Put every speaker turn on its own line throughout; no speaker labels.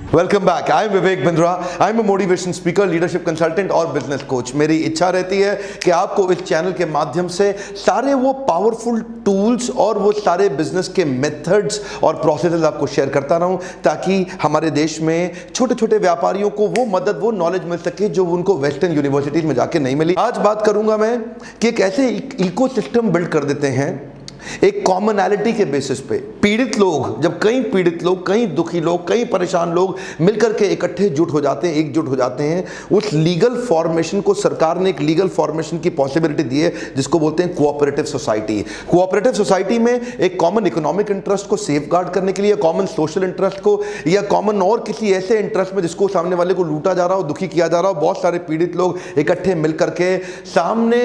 Welcome back. I am Vivek Bindra. I am a motivation speaker, leadership consultant और business coach. मेरी इच्छा रहती है कि आपको इस चैनल के माध्यम से सारे वो पावरफुल टूल्स और वो सारे बिजनेस के मेथड्स और प्रोसेसेस आपको शेयर करता रहूं, ताकि हमारे देश में छोटे छोटे व्यापारियों को वो मदद, वो नॉलेज मिल सके जो उनको वेस्टर्न यूनिवर्सिटीज में जाके नहीं मिली। आज बात करूंगा मैं कि एक ऐसे इकोसिस्टम बिल्ड कर देते हैं एक कॉमनैलिटी के बेसिस पे। पीड़ित लोग, जब कई पीड़ित लोग, कई दुखी लोग, कई परेशान लोग मिलकर के इकट्ठे जुट हो जाते हैं, एकजुट हो जाते हैं, उस लीगल फॉर्मेशन को सरकार ने एक लीगल फॉर्मेशन की पॉसिबिलिटी दी है जिसको बोलते हैं कोऑपरेटिव सोसाइटी। कोऑपरेटिव सोसाइटी में एक कॉमन इकोनॉमिक इंटरेस्ट को सेफगार्ड करने के लिए, कॉमन सोशल इंटरेस्ट को, या कॉमन और किसी ऐसे इंटरेस्ट में जिसको सामने वाले को लूटा जा रहा हो, दुखी किया जा रहा हो, बहुत सारे पीड़ित लोग इकट्ठे मिलकर के सामने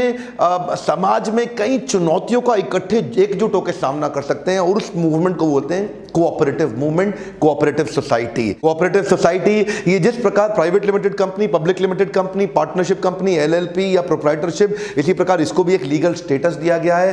समाज में कई चुनौतियों का इकट्ठे एकजुट होकर सामना कर सकते हैं, और उस मूवमेंट को बोलते हैं cooperative movement, cooperative society. Cooperative society ये जिस प्रकार private limited company, public limited company, partnership company, LLP या प्रोप्राइटरशिप, इसी प्रकार इसको भी एक लीगल स्टेटस दिया गया है।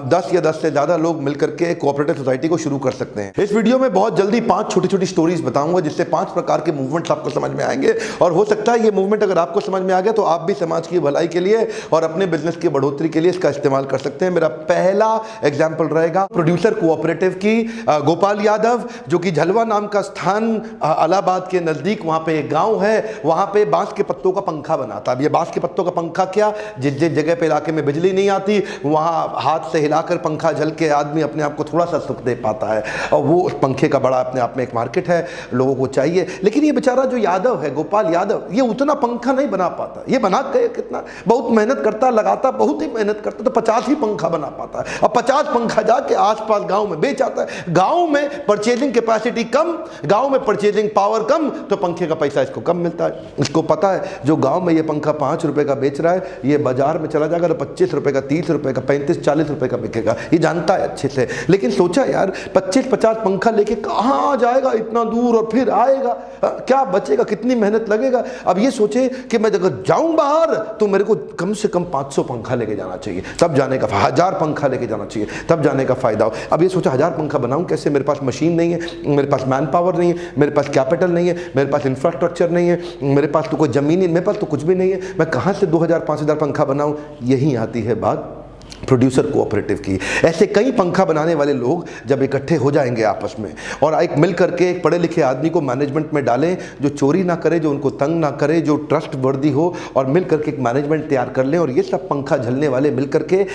10 या 10 से ज्यादा लोग मिलकर के कोऑपरेटिव सोसाइटी को शुरू कर सकते हैं। इस वीडियो में बहुत जल्दी 5 छोटी छोटी स्टोरीज बताऊंगा जिससे 5 प्रकार के मूवमेंट्स आपको समझ में आएंगे, और हो सकता है ये मूवमेंट अगर आपको समझ में आ गया तो आप भी समाज की भलाई के लिए और अपने बिजनेस की बढ़ोतरी के लिए इसका इस्तेमाल कर सकते हैं। मेरा पहला एग्जाम्पल रहेगा प्रोड्यूसर कोऑपरेटिव की। गोपाल यादव, जो कि झलवा नाम का स्थान इलाहाबाद के नजदीक, वहां पे एक गांव है, वहां पे बांस के पत्तों का पंखा बनाता। अब ये बांस के पत्तों का पंखा क्या, जिस जिस जगह पे इलाके में बिजली नहीं आती वहां हाथ से हिलाकर पंखा झल के आदमी अपने आप को थोड़ा सा सुख दे पाता है, और वो उस पंखे का बड़ा अपने आप में एक मार्केट है, लोगों को चाहिए। लेकिन ये बेचारा जो यादव है, गोपाल यादव, ये उतना पंखा नहीं बना पाता। ये बना के कितना बहुत मेहनत करता, लगाता, बहुत ही मेहनत करता, तो 50 ही पंखा बना पाता है, और 50 पंखा जाके आसपास गांव में बेच आता है। गांव में परचेजिंग कैपेसिटी कम, गांव में परचेजिंग पावर कम, तो पंखे का पैसा इसको कम मिलता है। इसको पता है जो गांव में ये पंखा 5 रुपए का बेच रहा है, ये बाजार में चला जाएगा तो 25 रुपए का, 30 रुपए का, 35-40 रुपए का बिकेगा। ये जानता है अच्छे से। लेकिन सोचा यार 25-50 पंखा लेके कहां जाएगा इतना दूर, और फिर आएगा क्या बचेगा, कितनी मेहनत लगेगा। अब ये सोचे कि मैं अगर जाऊं बाहर तो मेरे को कम से कम 500 पंखा लेके जाना चाहिए, तब जाने का, 1000 पंखा लेके जाना चाहिए, तब जाने का फायदा हो। अब ये सोचा 1000 पंखा बनाऊं कैसे, मेरे पास मशीन नहीं है, मेरे पास मैन पावर नहीं है, मेरे पास कैपिटल नहीं है, मेरे पास इंफ्रास्ट्रक्चर नहीं है, मेरे पास तो कोई जमीन नहीं, मेरे पास तो कुछ भी नहीं है, मैं कहां से 2000-5000 पंखा बनाऊं। यही आती है बात प्रोड्यूसर कोऑपरेटिव की। ऐसे कई पंखा बनाने वाले लोग जब इकट्ठे हो जाएंगे आपस में, और एक मिल करके एक पढ़े लिखे आदमी को मैनेजमेंट में डालें, जो चोरी ना करे, जो उनको तंग ना करे, जो ट्रस्ट वर्दी हो, और मिल करके एक मैनेजमेंट तैयार कर लें, और ये सब पंखा झलने वाले मिल करके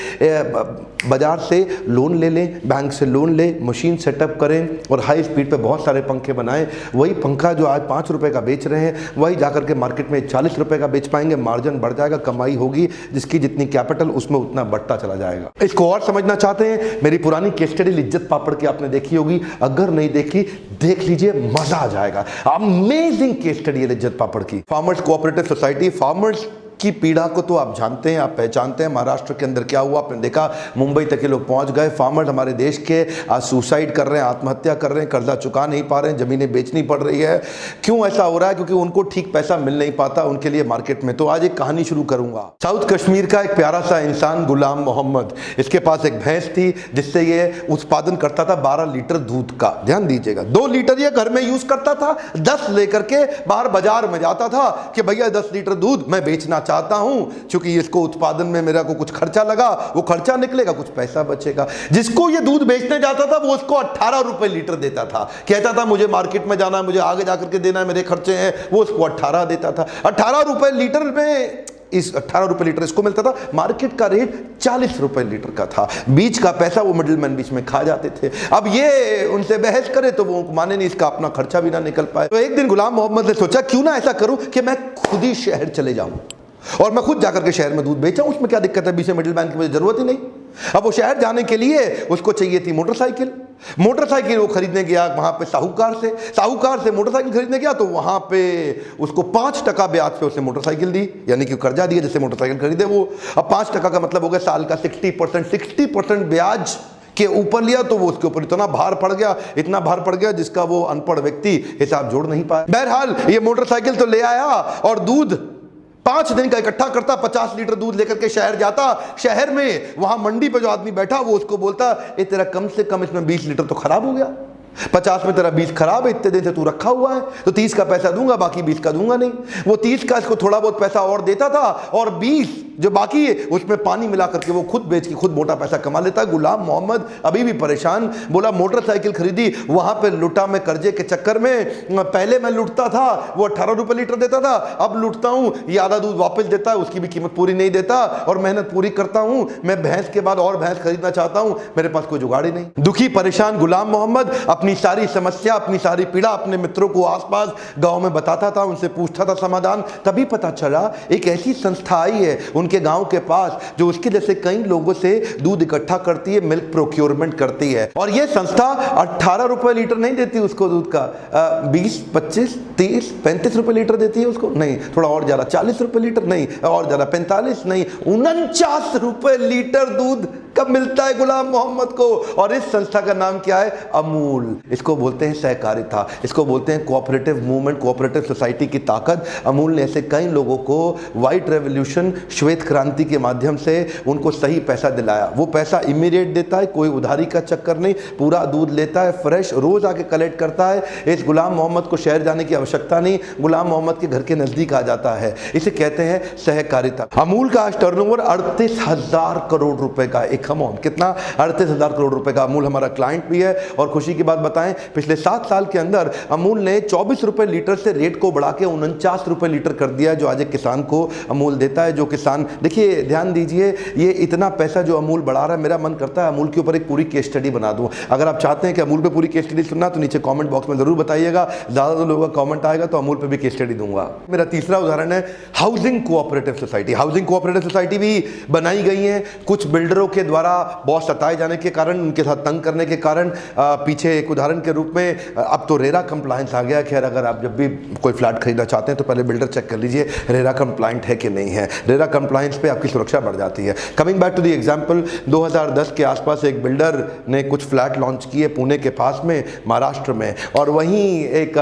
बाजार से लोन ले लें, बैंक से लोन लें, मशीन सेटअप करें, और हाई स्पीड पे बहुत सारे पंखे बनाएं। वही पंखा जो आज 5 रुपए का बेच रहे हैं, वही जाकर के मार्केट में 40 रुपए का बेच पाएंगे, मार्जिन बढ़ जाएगा, कमाई होगी, जिसकी जितनी कैपिटल उसमें उतना बढ़ता चला जाएगा। इसको और समझना चाहते हैं, मेरी पुरानी केस स्टडी लिज्जत पापड़ की आपने देखी होगी, अगर नहीं देखी देख लीजिए, मजा आ जाएगा। अमेजिंग केस स्टडी है लिज्जत पापड़ की। Farmers cooperative society. फार्मर्स की पीड़ा को तो आप जानते हैं, आप पहचानते हैं। महाराष्ट्र के अंदर क्या हुआ आपने देखा, मुंबई तक के लोग पहुंच गए। फार्मर्स हमारे देश के आज सुसाइड कर रहे हैं, आत्महत्या कर रहे हैं, कर्जा चुका नहीं पा रहे हैं, जमीनें बेचनी पड़ रही है। क्यों ऐसा हो रहा है? क्योंकि उनको ठीक पैसा मिल नहीं पाता उनके लिए मार्केट में। तो आज एक कहानी शुरू करूंगा। साउथ कश्मीर का एक प्यारा सा इंसान गुलाम मोहम्मद, इसके पास एक भैंस थी जिससे ये उत्पादन करता था 12 लीटर दूध का। ध्यान दीजिएगा, 2 लीटर ये घर में यूज करता था, 10 लेकर के बाहर बाजार में जाता था कि भैया 10 लीटर दूध मैं बेचना चाहता हूं, क्योंकि इसको उत्पादन में मेरा को कुछ खर्चा लगा, वो खर्चा निकलेगा, कुछ पैसा बचेगा। जिसको ये दूध बेचने जाता था वो उसको 18 रुपए लीटर देता था। कहता था मुझे मार्केट में जाना है, मुझे आगे जाकर के देना है, मेरे खर्चे हैं, वो उसको 18 देता था। 18 रुपए लीटर में, इस 18 रुपए लीटर इसको मिलता था, मार्केट का रेट 40 रुपए लीटर का था। बीच का पैसा वो मिडिलमैन बीच में खा जाते थे। अब ये उनसे बहस करे तो वो माने नहीं, इसका अपना खर्चा भी ना निकल पाए। तो एक दिन गुलाम मोहम्मद ने सोचा क्यों ना ऐसा करूं कि मैं खुद ही शहर चले जाऊं और मैं खुद जाकर के शहर में दूध बेचा। उसमें क्या दिक्कत है, बीच में मिडिलमैन की मुझे जरूरत ही नहीं। अब वो शहर जाने के लिए उसको चाहिए थी मोटरसाइकिल। मोटरसाइकिल वो खरीदने गया वहां पे साहूकार से मोटरसाइकिल खरीदने गया, तो वहां पे उसको 5% ब्याज पे उसने मोटरसाइकिल दी, यानी कि कर्जा दिया जिससे मोटरसाइकिल खरीदे वो। अब 5% का मतलब हो गया साल का 60% ब्याज के ऊपर लिया, तो वो उसके ऊपर इतना भार पड़ गया जिसका वो अनपढ़ व्यक्ति हिसाब जोड़ नहीं पाया। बहरहाल ये मोटरसाइकिल तो ले आया और दूध 5 दिन का इकट्ठा करता, 50 लीटर दूध लेकर के शहर जाता। शहर में वहां मंडी पे जो आदमी बैठा वो उसको बोलता, ये तेरा कम से कम इसमें 20 लीटर तो खराब हो गया। 50 में तेरा 20 खराब है, इतने दिन से तू रखा हुआ है, तो 30 का पैसा दूंगा, बाकी 20 का दूंगा नहीं। वो 30 का इसको थोड़ा बहुत पैसा और देता था, और 20 जो बाकी है उसमें पानी मिला करके वो खुद बेच के खुद मोटा पैसा कमा लेता है। गुलाम मोहम्मद अभी भी परेशान, बोला मोटरसाइकिल खरीदी, वहां पे लुटा मैं कर्जे के चक्कर में। पहले मैं लुटता था, वो 18 रुपए लीटर देता था, अब लुटता हूं, ये आधा दूध वापस देता है, उसकी भी कीमत पूरी नहीं देता, और मेहनत पूरी करता हूं, मैं भैंस के बाद और भैंस खरीदना चाहता हूं, मेरे पास कोई जुगाड़ ही नहीं। दुखी परेशान गुलाम मोहम्मद अपनी सारी समस्या, अपनी सारी पीड़ा अपने मित्रों को आसपास गांव में बताता था, उनसे पूछता था समाधान। तभी पता चला एक ऐसी संस्था आई है उनके गांव के पास जो उसके जैसे कई लोगों से दूध इकट्ठा करती है, मिल्क प्रोक्योरमेंट करती है। और यह संस्था 18 रुपए लीटर नहीं देती उसको दूध का, 20, 25, 30, 35 रुपए लीटर देती है उसको, नहीं थोड़ा और ज्यादा, 40 रुपए लीटर नहीं, और ज्यादा 45 नहीं, 49 रुपए लीटर दूध कब मिलता है गुलाम मोहम्मद को। और इस संस्था का नाम क्या है? अमूल। इसको बोलते हैं सहकारिता, इसको बोलते हैं कोऑपरेटिव मूवमेंट, कोऑपरेटिव सोसाइटी की ताकत। अमूल ने ऐसे कई लोगों को व्हाइट रेवोल्यूशन, श्वेत क्रांति के माध्यम से उनको सही पैसा दिलाया। वो पैसा इमीडिएट देता है, कोई उधारी का चक्कर नहीं, पूरा दूध लेता है फ्रेश, रोज आके कलेक्ट करता है। इस गुलाम मोहम्मद को शहर जाने की आवश्यकता नहीं, गुलाम मोहम्मद के घर के नजदीक आ जाता है। इसे कहते हैं सहकारिता। अमूल का आज टर्नओवर 38,000 करोड़ रुपए का, एक कम ऑन कितना, 38,000 करोड़ रुपए का। अमूल हमारा क्लाइंट भी है। और खुशी की बात बताएं, पिछले 7 साल के अंदर अमूल ने 24 रुपए लीटर से रेट को बढ़ा के 49 रुपए लीटर कर दिया, जो आज एक किसान को अमूल देता है। जो किसान, देखिए ध्यान दीजिए, ये इतना पैसा जो अमूल बढ़ा रहा है, मेरा मन करता है अमूल के ऊपर एक पूरी केस स्टडी बना दूं। अगर आप चाहते हैं कि अमूल पे पूरी केस स्टडी सुनना, तो नीचे कमेंट बॉक्स में जरूर बताइएगा। ज्यादा लोगों का कमेंट आएगा तो अमूल पे भी केस स्टडी दूंगा। मेरा तीसरा उदाहरण है housing cooperative society. Housing cooperative society भी बनाई गई है कुछ बिल्डरों के द्वारा, बहुत सताए जाने के कारण, उनके साथ तंग करने के कारण। पीछे एक उदाहरण के रूप में अब तो रेरा कंप्लायंस आ गया। खैर, अगर आप जब भी कोई फ्लैट खरीदना चाहते हैं तो पहले बिल्डर चेक कर लीजिए रेरा कंप्लायंट है कि नहीं है। रेरा कंप्लायंस पे आपकी सुरक्षा बढ़ जाती है। Coming back to the example, 2010 के आसपास एक बिल्डर ने कुछ फ्लैट लॉन्च किए पुणे के पास में, महाराष्ट्र में, और वहीं एक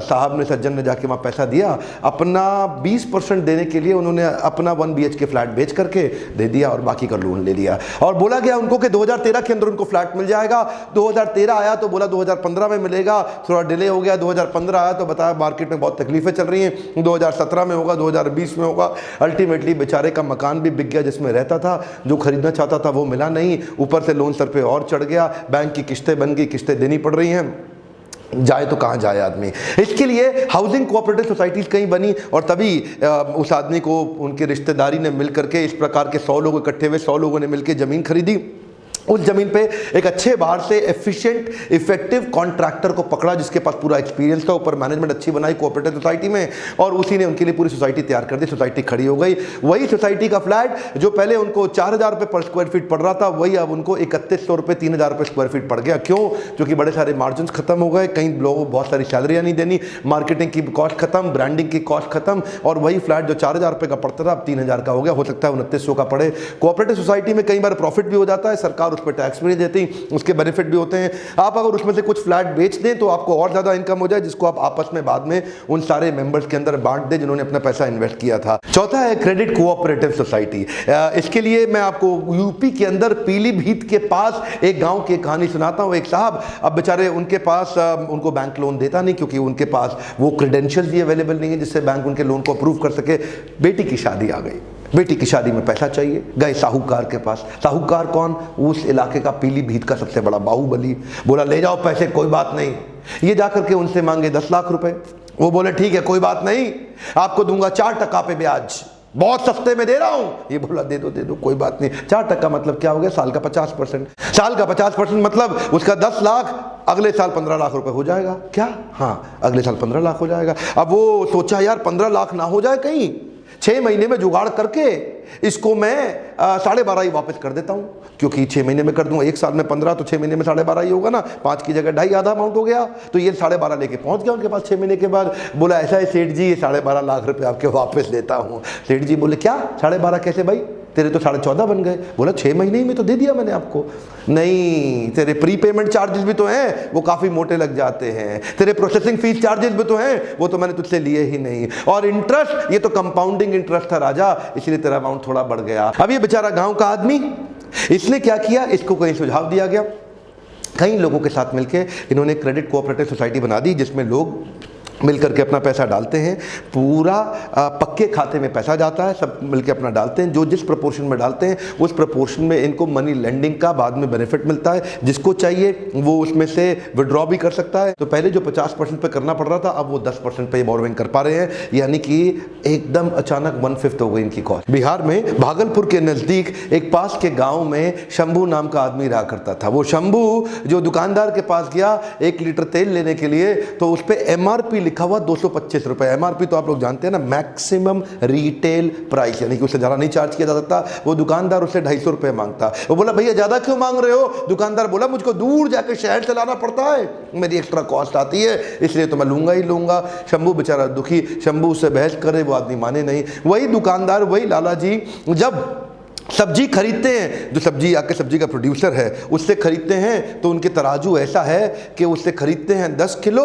साहब ने, सज्जन ने जाके वहाँ पैसा दिया। अपना 20% देने के लिए उन्होंने अपना 1 BHK फ्लैट बेच करके दे दिया और बाकी का लोन ले लिया। और बोला गया उनको कि 2013 के अंदर उनको फ्लैट मिल जाएगा। 2013 आया तो बोला 2015 में मिलेगा, थोड़ा डिले हो गया। 2015 आया तो बताया मार्केट में बहुत तकलीफें चल रही हैं, 2017 में होगा, 2020 में होगा। अल्टीमेटली बेचारे का मकान भी बिक गया जिसमें रहता था, जो खरीदना चाहता था वो मिला नहीं, ऊपर से लोन सर पे और चढ़ गया, बैंक की किस्तें बन गई, किस्तें देनी पड़ रही हैं, जाए तो कहाँ जाए आदमी। इसके लिए हाउसिंग कोऑपरेटिव सोसाइटीज कहीं बनी, और तभी उस आदमी को उनके रिश्तेदारी ने मिल करके, इस प्रकार के 100 लोग इकट्ठे हुए, 100 लोगों ने मिलकर ज़मीन खरीदी। उस जमीन पे एक अच्छे बाहर से एफिशिएंट, इफेक्टिव कॉन्ट्रैक्टर को पकड़ा जिसके पास पूरा एक्सपीरियंस था, ऊपर मैनेजमेंट अच्छी बनाई कोऑपरेटिव सोसाइटी में, और उसी ने उनके लिए पूरी सोसाइटी तैयार कर दी। सोसाइटी खड़ी हो गई। वही सोसाइटी का फ्लैट जो पहले उनको 4,000 रुपये पर स्क्वायर फीट पड़ रहा था, वही अब उनको 3100 रुपये, 3,000 रुपये स्क्वायर फीट पड़ गया। क्यों? क्योंकि बड़े सारे मार्जिन खत्म हो गए, कई लोगों को बहुत सारी सैलरियाँ नहीं देनी, मार्केटिंग की कॉस्ट खत्म, ब्रांडिंग की कॉस्ट खत्म, और वही फ्लैट जो 4,000 रुपये का पड़ता था अब 3,000 का हो गया। हो सकता है 2900 का पड़े। कोऑपरेटिव सोसाइटी में कई बार प्रॉफिट भी हो जाता है, सरकार उस पर टैक्स भी नहीं देती, उसके बेनिफिट भी होते हैं। आप अगर उसमें से कुछ फ्लैट बेच दें तो आपको और ज्यादा इनकम हो जाए, जिसको आप आपस में बाद में उन सारे मेंबर्स के अंदर बांट दें जिन्होंने अपना पैसा इन्वेस्ट किया था। चौथा है क्रेडिट कोऑपरेटिव सोसाइटी। इसके लिए मैं आपको यूपी के अंदर पीलीभीत के पास एक गांव की कहानी सुनाता हूं। एक साहब, अब बेचारे उनके पास, उनको बैंक लोन देता नहीं क्योंकि उनके पास वो क्रेडेंशियल्स ही अवेलेबल नहीं है जिससे बैंक उनके लोन को अप्रूव कर सके। बेटी की शादी आ गई, बेटी की शादी में पैसा चाहिए, गए साहूकार के पास। साहूकार कौन? उस इलाके का पीलीभीत का सबसे बड़ा बाहुबली। बोला ले जाओ पैसे, कोई बात नहीं। ये जाकर के उनसे मांगे 10 लाख रुपए। वो बोले ठीक है, कोई बात नहीं, आपको दूंगा 4% पे ब्याज, बहुत सस्ते में दे रहा हूं। ये बोला दे दो कोई बात नहीं। 4% मतलब क्या हो गया? साल का 50%। साल का 50% मतलब उसका 10 लाख, अगले साल 15 लाख रुपए हो जाएगा। क्या? हाँ, अगले साल 15 लाख हो जाएगा। अब वो सोचा यार 15 लाख ना हो जाए कहीं, 6 महीने में जुगाड़ करके इसको मैं 12.5 ही वापस कर देता हूँ, क्योंकि 6 महीने में कर दूंगा, 1 साल में 15 तो 6 महीने में 12.5 ही होगा ना, 5 की जगह 2.5 आधा अमाउंट हो गया। तो ये 12.5 लेके पहुंच गया उनके पास 6 महीने के बाद। बोला ऐसा है सेठ जी, ये 12.5 लाख रुपए आपके वापस देता हूँ। सेठ जी बोले क्या 12.5 कैसे भाई, तेरे तो 14.5 बन गए। बोला 6 महीने ही में तो दे दिया मैंने आपको। नहीं, तेरे प्री पेमेंट चार्जेस भी तो हैं, वो काफी मोटे लग जाते हैं, तेरे प्रोसेसिंग फीस चार्जेस भी तो हैं, वो तो मैंने तुझसे लिए ही नहीं, और इंटरेस्ट, ये तो कंपाउंडिंग इंटरेस्ट था राजा, इसलिए तेरा अमाउंट थोड़ा बढ़ गया। अब ये बेचारा गांव का आदमी, इसने क्या किया, इसको कहीं सुझाव दिया गया कई लोगों के साथ मिलकर इन्होंने क्रेडिट कोऑपरेटिव सोसाइटी बना दी, जिसमें लोग मिलकर के अपना पैसा डालते हैं। पूरा पक्के खाते में पैसा जाता है, सब मिलकर अपना डालते हैं। जो जिस प्रपोर्शन में डालते हैं उस प्रपोर्शन में इनको मनी लेंडिंग का बाद में बेनिफिट मिलता है। जिसको चाहिए वो उसमें से विड्रॉ भी कर सकता है। तो पहले जो 50% पे करना पड़ रहा था, अब वो 10% पे बोरोइंग कर पा रहे हैं, यानी कि एकदम अचानक 1/5 हो गई इनकी कॉस्ट। बिहार में भागलपुर के नज़दीक एक पास के गाँव में शंभू नाम का आदमी रहा करता था। वो शंभू जो दुकानदार के पास गया 1 लीटर तेल लेने के लिए, तो उस पर MRP लिखा हुआ 225 रुपए। MRP तो आप लोग जानते हैं ना, मैक्सिमम रिटेल प्राइस, यानी कि उससे ज़्यादा नहीं चार्ज किया जा सकता। वो दुकानदार उससे 250 रुपए मांगता। वो बोला भैया ज़्यादा क्यों मांग रहे हो? दुकानदार बोला मुझको दूर जाकर शहर से लाना पड़ता है, मेरी एक्स्ट्रा कॉस्ट आती है, इसलिए तो मैं लूंगा ही लूंगा। शंभू बेचारा दुखी, शंभू उससे बहस करे, वो आदमी माने नहीं। वही दुकानदार, वही लाला जी जब सब्जी खरीदते हैं, जो सब्जी का प्रोड्यूसर है उससे खरीदते हैं, तो उनके तराजू ऐसा है कि उससे खरीदते हैं 10 किलो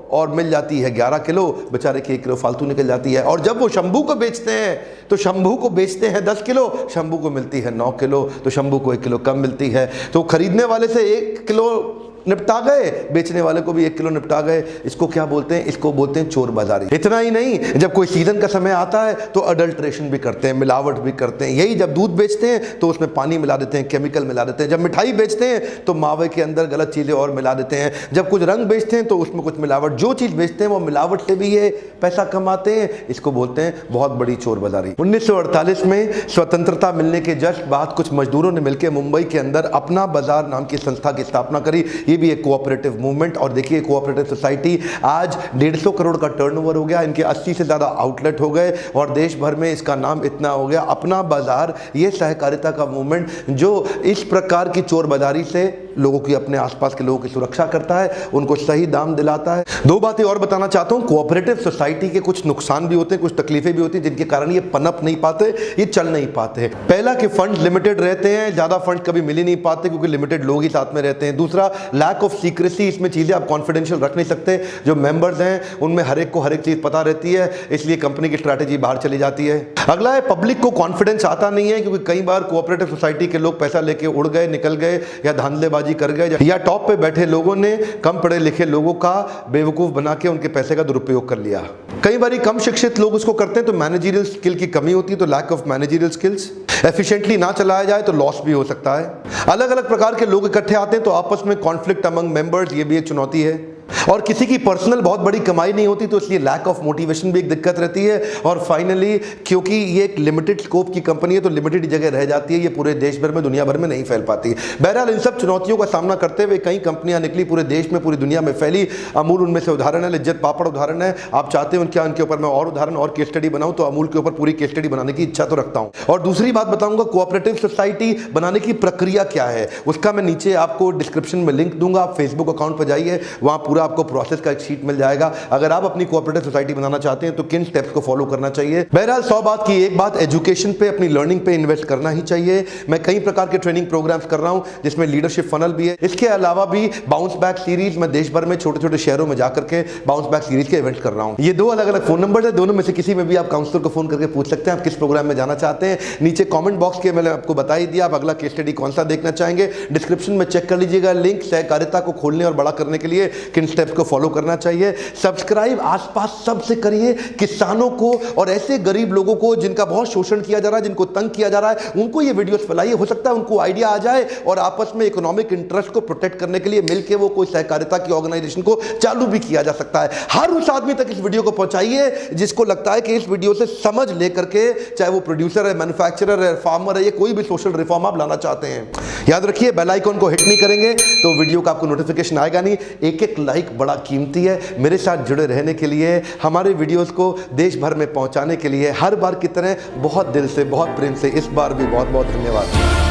और मिल जाती है 11 किलो, बेचारे की 1 किलो फालतू निकल जाती है। और जब वो शंभू को बेचते हैं तो शंभू को बेचते हैं 10 किलो, शंभू को मिलती है 9 किलो, तो शंभू को 1 किलो कम मिलती है। तो खरीदने वाले से 1 किलो निपटा गए, बेचने वाले को भी 1 किलो निपटा गए। इसको क्या बोलते हैं? इसको बोलते हैं चोर बाजारी। इतना ही नहीं, जब कोई सीजन का समय आता है तो अडल्ट्रेशन भी करते हैं, मिलावट भी करते हैं। यही जब दूध बेचते हैं तो उसमें पानी मिला देते हैं, केमिकल मिला देते हैं। जब मिठाई बेचते हैं तो मावे के अंदर गलत चीज़ें और मिला देते हैं। जब कुछ रंग बेचते हैं तो उसमें कुछ मिलावट। जो चीज़ बेचते हैं वो मिलावट से भी ये पैसा कमाते हैं। इसको बोलते हैं बहुत बड़ी चोर बाजारी। 1948 में स्वतंत्रता मिलने के जस्ट बाद कुछ मजदूरों ने मिलकर मुंबई के अंदर अपना बाजार नाम की संस्था की स्थापना करी। ये भी एक कोऑपरेटिव मूवमेंट। और देखिए कोऑपरेटिव सोसाइटी आज 150 करोड़ का टर्नओवर हो गया, इनके 80 से ज़्यादा आउटलेट हो गए और देश भर में इसका नाम इतना हो गया अपना बाजार। ये सहकारिता का मूवमेंट जो इस प्रकार की चोर बाजारी से लोगों की, अपने आसपास के लोगों की सुरक्षा करता है, उनको सही दाम दिलाता है। 2 बातें और बताना चाहता हूँ। कोऑपरेटिव सोसाइटी के कुछ नुकसान भी होते हैं, कुछ तकलीफें भी होती हैं, जिनके कारण ये पनप नहीं पाते, ये चल नहीं पाते। पहला कि फंड लिमिटेड रहते हैं, ज़्यादा फंड कभी मिल ही नहीं पाते क्योंकि लिमिटेड लोग ही साथ में रहते हैं। दूसरा, लैक ऑफ सीक्रेसी, इसमें चीज़ें आप कॉन्फिडेंशियल रख नहीं सकते। जो मेंबर्स हैं उनमें हर एक को हर एक चीज़ पता रहती है, इसलिए कंपनी की स्ट्रैटेजी बाहर चली जाती है। अगला है पब्लिक को कॉन्फिडेंस आता नहीं है, क्योंकि कई बार कोऑपरेटिव सोसाइटी के लोग पैसा लेके उड़ गए, निकल गए, या धांधलेबाजी कर गए, या टॉप पे बैठे लोगों ने कम पढ़े लिखे लोगों का बेवकूफ़ बना के उनके पैसे का दुरुपयोग कर लिया। कई बार कम शिक्षित लोग उसको करते हैं तो मैनेजरियल स्किल की कमी होती है, तो lack of managerial skills. Efficiently ना चलाया जाए तो लॉस भी हो सकता है। अलग अलग प्रकार के लोग इकट्ठे आते हैं तो आपस में कॉन्फ्लिक्ट अमंग मेंबर्स, ये भी एक चुनौती है। और किसी की पर्सनल बहुत बड़ी कमाई नहीं होती तो इसलिए लैक ऑफ मोटिवेशन भी एक दिक्कत रहती है। और फाइनली क्योंकि ये एक लिमिटेड स्कोप की कंपनी है तो लिमिटेड जगह रह जाती है, ये पूरे देश भर में, दुनिया भर में नहीं फैल पाती। बहरहाल इन सब चुनौतियों का सामना करते हुए कई कंपनियां निकली, पूरे देश में, पूरी दुनिया में फैली। अमूल उनमें से उदाहरण है, लिज्जत पापड़ उदाहरण है। आप चाहते हो क्या उनके ऊपर मैं और उदाहरण और केस स्टडी बनाऊं, तो अमूल के ऊपर पूरी केस स्टडी बनाने की इच्छा तो रखता हूं। और दूसरी बात बताऊंगा, कोऑपरेटिव सोसाइटी बनाने की प्रक्रिया क्या है, उसका मैं नीचे आपको डिस्क्रिप्शन में लिंक दूंगा। आप फेसबुक अकाउंट पर जाइए, वहां पूरा आपको प्रोसेस का शीट मिल जाएगा। अगर आप अपनी कोऑपरेटिव सोसाइटी बनाना चाहते हैं तो किन स्टेप्स को फॉलो करना चाहिए। बहरहाल 100 बात की एक बात, एजुकेशन पे, अपनी लर्निंग पे इन्वेस्ट करना ही चाहिए। मैं कई प्रकार के ट्रेनिंग प्रोग्राम्स कर रहा हूं जिसमें लीडरशिप फनल भी है। इसके अलावा भी बाउंस बैक सीरीज, मैं देश भर में छोटे छोटे शहरों में जाकर के बाउंस बैक सीरीज के इवेंट कर रहा हूं। ये 2 अलग अलग फोन नंबर है, दोनों में से किसी में भी आप काउंसलर को फोन करके पूछ सकते हैं आप किस प्रोग्राम में जाना चाहते हैं। नीचे कॉमेंट बॉक्स के मैंने आपको बता ही दिया, आप अगला केस स्टडी कौन सा देखना चाहेंगे डिस्क्रिप्शन में चेक कर लीजिएगा लिंक। सहकारिता को खोलने और बड़ा करने के लिए किन स्टेप्स को फॉलो करना चाहिए। सब्सक्राइब आसपास सबसे करिए, किसानों को और ऐसे गरीब लोगों को जिनका बहुत शोषण किया जा रहा है, जिनको तंग किया जा रहा है, उनको ये वीडियोस फैलाइए। हो सकता है उनको आइडिया आ जाए और आपस में इकोनॉमिक इंटरेस्ट को प्रोटेक्ट करने के लिए मिलकर वो कोई सहकारिता की ऑर्गेनाइजेशन को चालू भी किया जा सकता है। हर उस आदमी तक इस वीडियो को पहुंचाइए जिसको लगता है कि इस वीडियो से समझ लेकर के, चाहे वो प्रोड्यूसर है, मैन्युफैक्चरर है, फार्मर है, ये कोई भी सोशल रिफॉर्म आप लाना चाहते हैं। याद रखिए, बेल आइकन को हिट नहीं करेंगे तो वीडियो का आपको नोटिफिकेशन आएगा नहीं। एक एक लाइक बड़ा कीमती है। मेरे साथ जुड़े रहने के लिए, हमारे वीडियोस को देश भर में पहुंचाने के लिए हर बार की तरह बहुत दिल से, बहुत प्रेम से इस बार भी बहुत बहुत धन्यवाद।